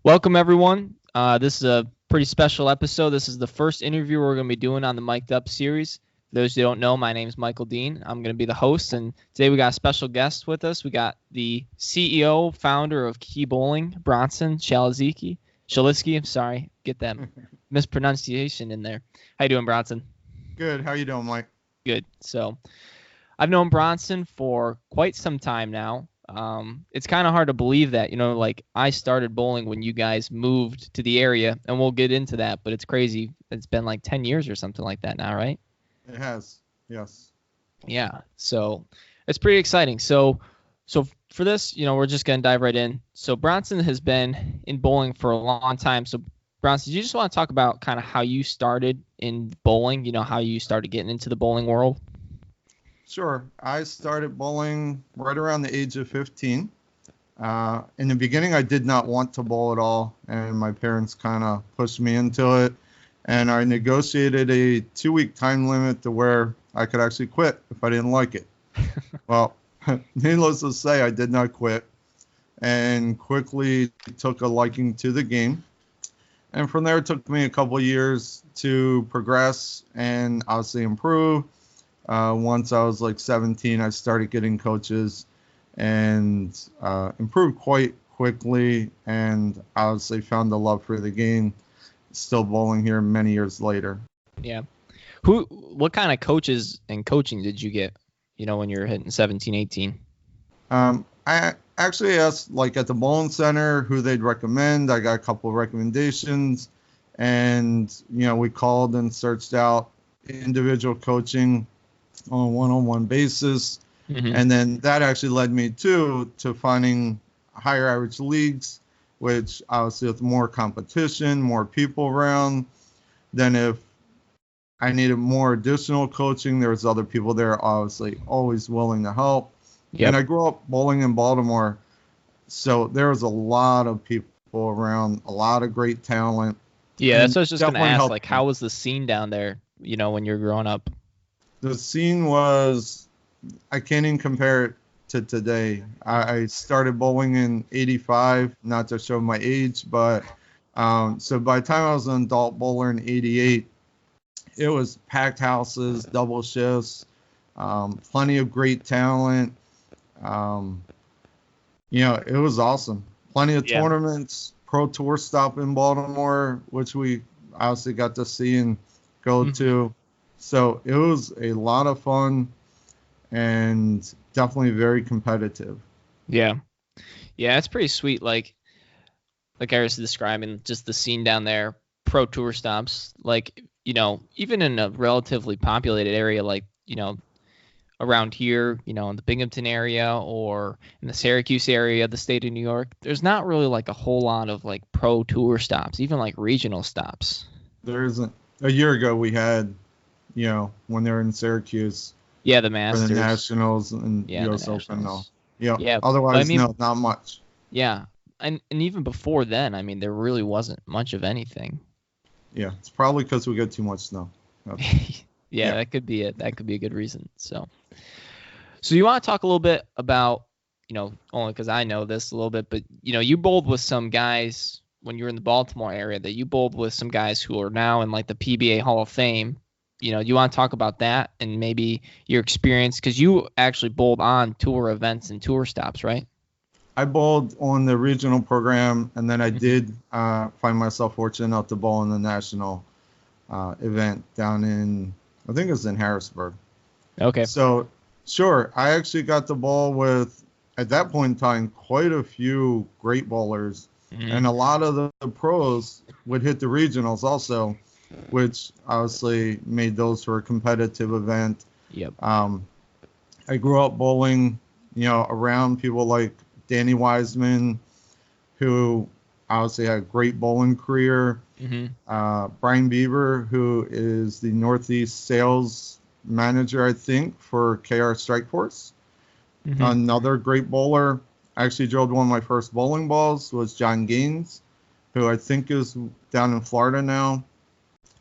Welcome, everyone. This is a pretty special episode. This is the first interview we're going to be doing on the Mic'd Up series. For those who don't know, my name is Michael Dean. I'm going to be the host, and today we got a special guest with us. We got the CEO, founder of Key Bowling, Bronson Schalizki. I'm sorry, get that mispronunciation in there. How you doing, Bronson? Good. How you doing, Mike? Good. So I've known Bronson for quite some time now. It's kind of hard to believe that, like I started bowling when you guys moved to the area, and we'll get into that, but it's crazy. It's been like 10 years or something like that now, right? It has. Yes. Yeah. So it's pretty exciting. So for this, we're just going to dive right in. So Bronson has been in bowling for a long time. So Bronson, do you just want to talk about kind of how you started in bowling, how you started getting into the bowling world? Sure. I started bowling right around the age of 15. In the beginning, I did not want to bowl at all, and my parents kind of pushed me into it. And I negotiated a 2-week time limit to where I could actually quit if I didn't like it. Well, needless to say, I did not quit and quickly took a liking to the game. And from there, it took me a couple of years to progress and obviously improve. Once I was like 17, I started getting coaches and improved quite quickly, and obviously found the love for the game. Still bowling here many years later. Yeah. What kind of coaches and coaching did you get, when you were hitting 17, 18? I actually asked like at the bowling center who they'd recommend. I got a couple of recommendations, and we called and searched out individual coaching on a one-on-one basis. Mm-hmm. And then that actually led me to finding higher average leagues, which obviously with more competition, more people around, then if I needed more additional coaching, there was other people there obviously always willing to help. Yep. And I grew up bowling in Baltimore, so there was a lot of people around, a lot of great talent. Yeah, that's what I was just going to ask. Helped like, me. how was the scene down there, when you were growing up? The scene was, I can't even compare it to today. I started bowling in 85, not to show my age, but so by the time I was an adult bowler in 88, it was packed houses, double shifts, plenty of great talent. It was awesome. Plenty of tournaments, pro tour stop in Baltimore, which we obviously got to see and go to. So it was a lot of fun and definitely very competitive. Yeah. Yeah, it's pretty sweet. Like I was describing, just the scene down there, pro tour stops, like, even in a relatively populated area, like, around here, in the Binghamton area or in the Syracuse area, the state of New York, there's not really like a whole lot of like pro tour stops, even like regional stops. There isn't. A year ago we had, when they were in Syracuse. Yeah, the Masters. For the Nationals and US Open, no. Yeah. Otherwise, no, not much. Yeah. And even before then, I mean, there really wasn't much of anything. Yeah, it's probably because we get too much snow. Yeah, that could be it. That could be a good reason. So you want to talk a little bit about, only because I know this a little bit, but, you bowled with some guys when you were in the Baltimore area, that you bowled with some guys who are now in like the PBA Hall of Fame. You want to talk about that and maybe your experience, because you actually bowled on tour events and tour stops, right? I bowled on the regional program, and then I did find myself fortunate enough to bowl in the national event down in, I think it was in Harrisburg. Okay. So, sure, I actually got to bowl with, at that point in time, quite a few great bowlers, and a lot of the pros would hit the regionals also, which obviously made those for a competitive event. Yep. I grew up bowling, around people like Danny Wiseman, who obviously had a great bowling career. Brian Beaver, who is the Northeast sales manager, I think, for KR Strikeforce. Another great bowler. I actually drilled one of my first bowling balls was John Gaines, who I think is down in Florida now.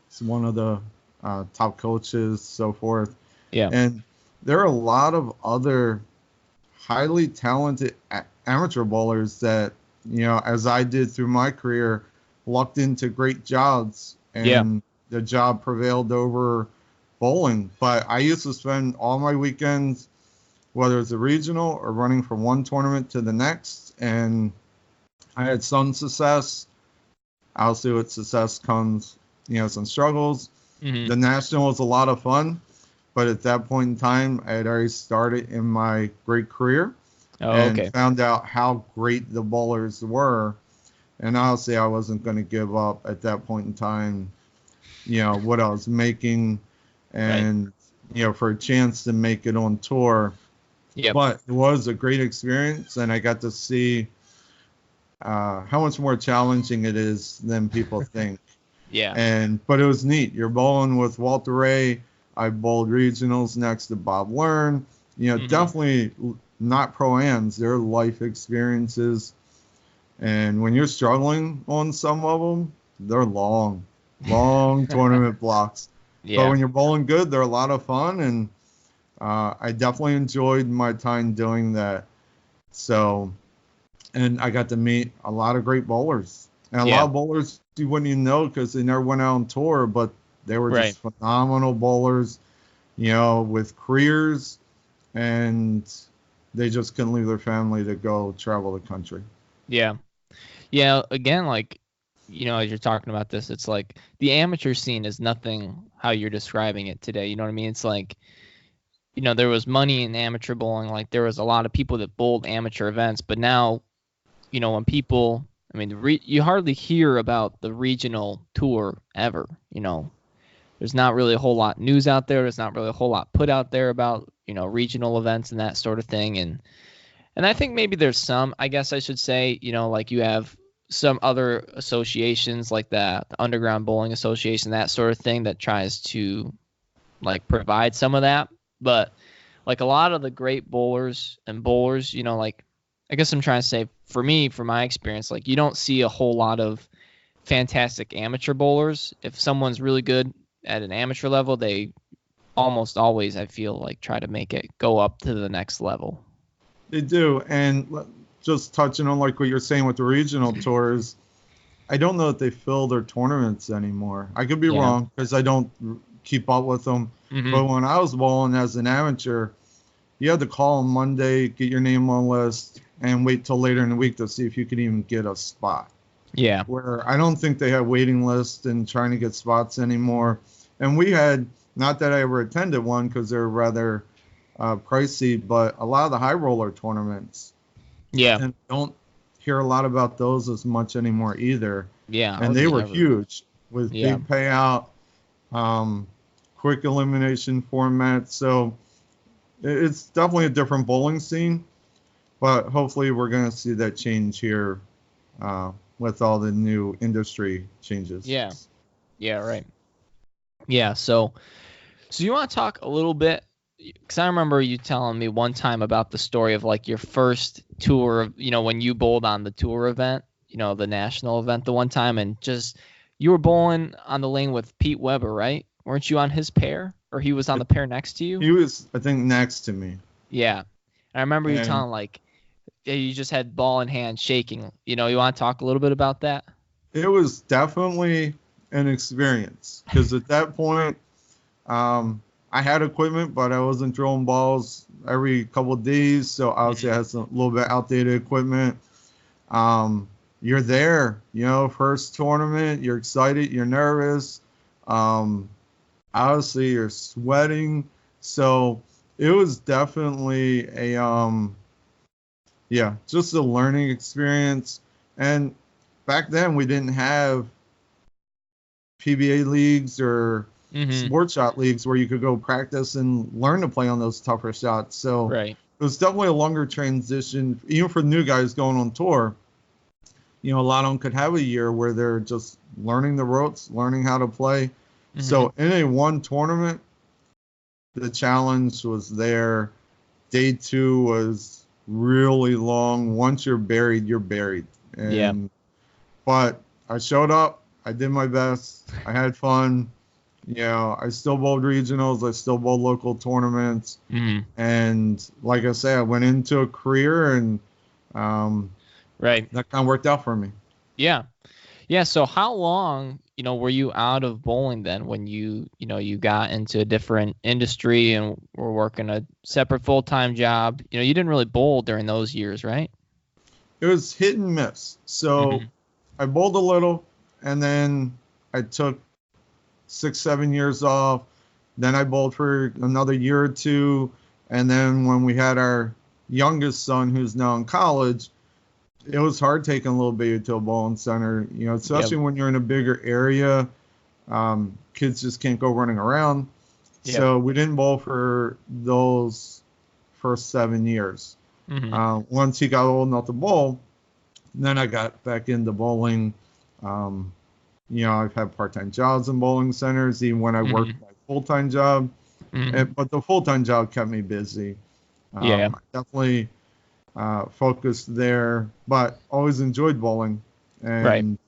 He's one of the top coaches, so forth. Yeah. And there are a lot of other highly talented amateur bowlers that as I did through my career, lucked into great jobs, Yeah. and the job prevailed over bowling. But I used to spend all my weekends, whether it's a regional or running from one tournament to the next, and I had some success. Obviously, with success comes, some struggles. Hmm. The national was a lot of fun, but at that point in time, I had already started in my great career Oh, and okay. found out how great the bowlers were. And honestly, I wasn't going to give up at that point in time, what I was making, Right. and, for a chance to make it on tour. Yep. But it was a great experience, and I got to see how much more challenging it is than people think. Yeah. But it was neat. You're bowling with Walter Ray. I bowled regionals next to Bob Learn. Hmm. Definitely not pro-ams. They're life experiences. And when you're struggling on some of them, they're long, long tournament blocks. But Yeah. when you're bowling good, they're a lot of fun. And I definitely enjoyed my time doing that. So, and I got to meet a lot of great bowlers. And a lot Yeah. of bowlers you wouldn't even know because they never went out on tour, but they were Right. just phenomenal bowlers, with careers, and they just couldn't leave their family to go travel the country. Yeah. Yeah. Again, like, as you're talking about this, it's like the amateur scene is nothing how you're describing it today. You know what I mean? It's like, there was money in amateur bowling. Like there was a lot of people that bowled amateur events, but now, when people, I mean, you hardly hear about the regional tour ever. There's not really a whole lot news out there. There's not really a whole lot put out there about, regional events and that sort of thing. And I think maybe there's some, I guess I should say, like you have some other associations like the Underground Bowling Association, that sort of thing that tries to like provide some of that. But like a lot of the great bowlers, like I guess I'm trying to say for me, from my experience, like you don't see a whole lot of fantastic amateur bowlers. If someone's really good at an amateur level, they almost always, I feel like, try to make it go up to the next level. They do. And just touching on like what you're saying with the regional tours, I don't know if they fill their tournaments anymore. I could be Yeah. wrong because I don't keep up with them. Hmm. But when I was bowling as an amateur, you had to call on Monday, get your name on list, and wait till later in the week to see if you could even get a spot. Yeah. Where I don't think they have waiting lists and trying to get spots anymore. And we had, not that I ever attended one because they're rather pricey, but a lot of the high roller tournaments, Yeah. and don't hear a lot about those as much anymore either. Yeah. And they Hardly were ever. huge with Yeah. big payout, um, quick elimination format. So it's definitely a different bowling scene, but hopefully we're going to see that change here with all the new industry changes. Yeah. Yeah. Right. Yeah. So you want to talk a little bit? Because I remember you telling me one time about the story of like your first tour of, when you bowled on the tour event, the national event the one time, and just you were bowling on the lane with Pete Weber, right? Weren't you on his pair, or he was on the pair next to you? He was, I think, next to me. Yeah. And I remember you And telling like yeah, you just had ball in hand shaking. You want to talk a little bit about that? it was definitely an experience because at that point, I had equipment, but I wasn't throwing balls every couple of days. So obviously I had some little bit outdated equipment. You're there, first tournament, you're excited, you're nervous. Um, Obviously you're sweating. So it was definitely just a learning experience. And back then we didn't have PBA leagues or Mm-hmm. sports shot leagues where you could go practice and learn to play on those tougher shots. So Right. it was definitely a longer transition, even for new guys going on tour. A lot of them could have a year where they're just learning the ropes, learning how to play. Mm-hmm. So in a one tournament, the challenge was there. Day two was really long. Once you're buried, you're buried. Yeah. But I showed up. I did my best. I had fun. I still bowled regionals. I still bowled local tournaments. Mm-hmm. And like I say, I went into a career and Right. that kind of worked out for me. Yeah. Yeah. So how long, were you out of bowling then when you got into a different industry and were working a separate full-time job? You didn't really bowl during those years, right? It was hit and miss. So Hmm. I bowled a little, and then I took 6, 7 years off. Then I bowled for another year or two. And then when we had our youngest son, who's now in college, it was hard taking a little baby to a bowling center, Yep. especially when you're in a bigger area. Kids just can't go running around. Yep. So we didn't bowl for those first 7 years. Hmm. Once he got old enough to bowl, then I got back into bowling. Um, I've had part-time jobs in bowling centers, even when I Hmm. worked my full-time job. Hmm. But the full-time job kept me busy. Yeah. I definitely focused there, but always enjoyed bowling. Right. And,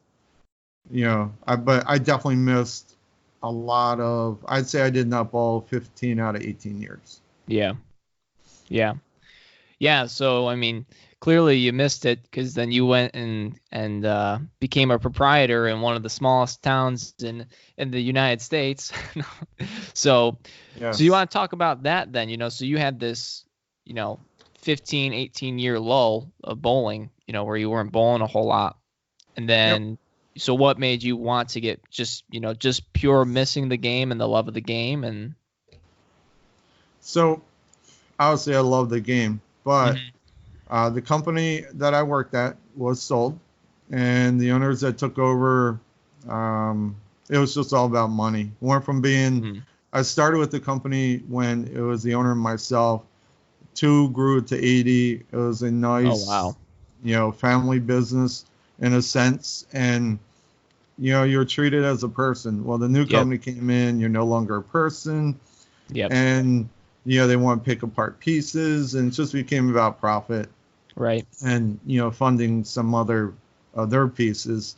but I definitely missed a lot of, I'd say I did not bowl 15 out of 18 years. Yeah. Yeah. Yeah. So, I mean, clearly you missed it because then you went and became a proprietor in one of the smallest towns in the United States. So you Yes. want to talk about that then, so you had this, you know, 15, 18-year lull of bowling, where you weren't bowling a whole lot. And Yep. then, so what made you want to get just pure missing the game and the love of the game? And So obviously I love the game, but Mhm. the company that I worked at was sold, and the owners that took over, it was just all about money. Went from being, Mhm. I started with the company when it was the owner and myself. Two grew to 80. It was a Oh, nice, wow. family business in a sense, and you're treated as a person. Well, the new Yep. company came in, you're no longer a person, Yep. and they want to pick apart pieces, and it just became about profit Right. and funding some other pieces.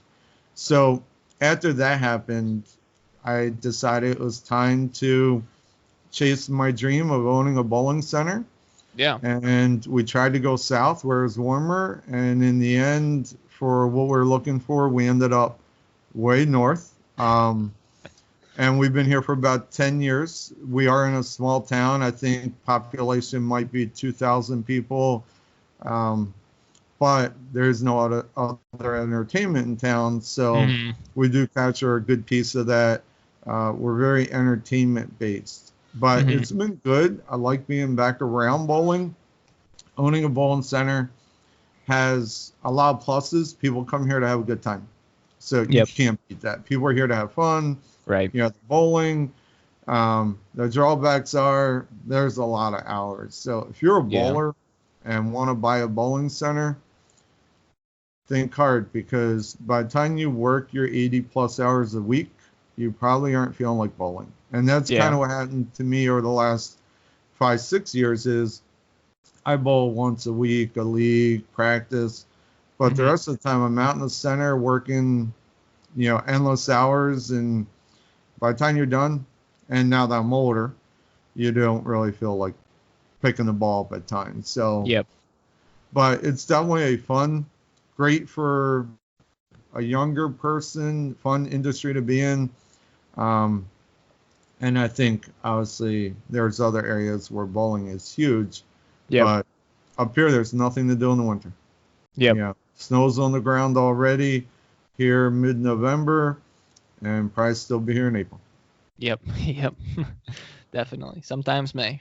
So after that happened, I decided it was time to chase my dream of owning a bowling center. Yeah. And we tried to go south where it was warmer, and in the end, for what we're looking for, we ended up way north. And we've been here for about 10 years. We are in a small town. I think population might be 2,000 people. Um, but there's no other entertainment in town, so Mhm. we do capture a good piece of that. We're very entertainment based, but Mhm. it's been good. I like being back around bowling. Owning a bowling center has a lot of pluses. People come here to have a good time, so you Yep. can't beat that. People are here to have fun. Right. The bowling. The drawbacks are there's a lot of hours. So if you're a Yeah. bowler and want to buy a bowling center, think hard, because by the time you work your 80 plus hours a week, you probably aren't feeling like bowling. And that's kind Yeah. of what happened to me over the last 5, 6 years is I bowl once a week, a league, practice, but the Mhm. rest of the time I'm out in the center working, endless hours. And by the time you're done, and now that I'm older, you don't really feel like picking the ball up at times. So, Yep. but it's definitely a fun, great for a younger person, fun industry to be in. Um, and I think obviously there's other areas where bowling is huge, Yep. but up here there's nothing to do in the winter. Yep. Snow's on the ground already here mid-November, and probably still be here in April. Yep. Yep. Definitely. Sometimes may.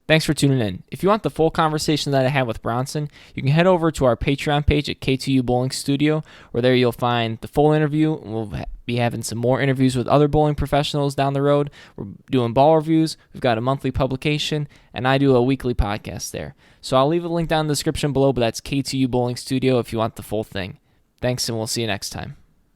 Thanks for tuning in. If you want the full conversation that I had with Bronson, you can head over to our Patreon page at K2U Bowling Studio, where there you'll find the full interview. We'll be having some more interviews with other bowling professionals down the road. We're doing ball reviews. We've got a monthly publication, and I do a weekly podcast there. So I'll leave a link down in the description below, but that's K2U Bowling Studio if you want the full thing. Thanks, and we'll see you next time.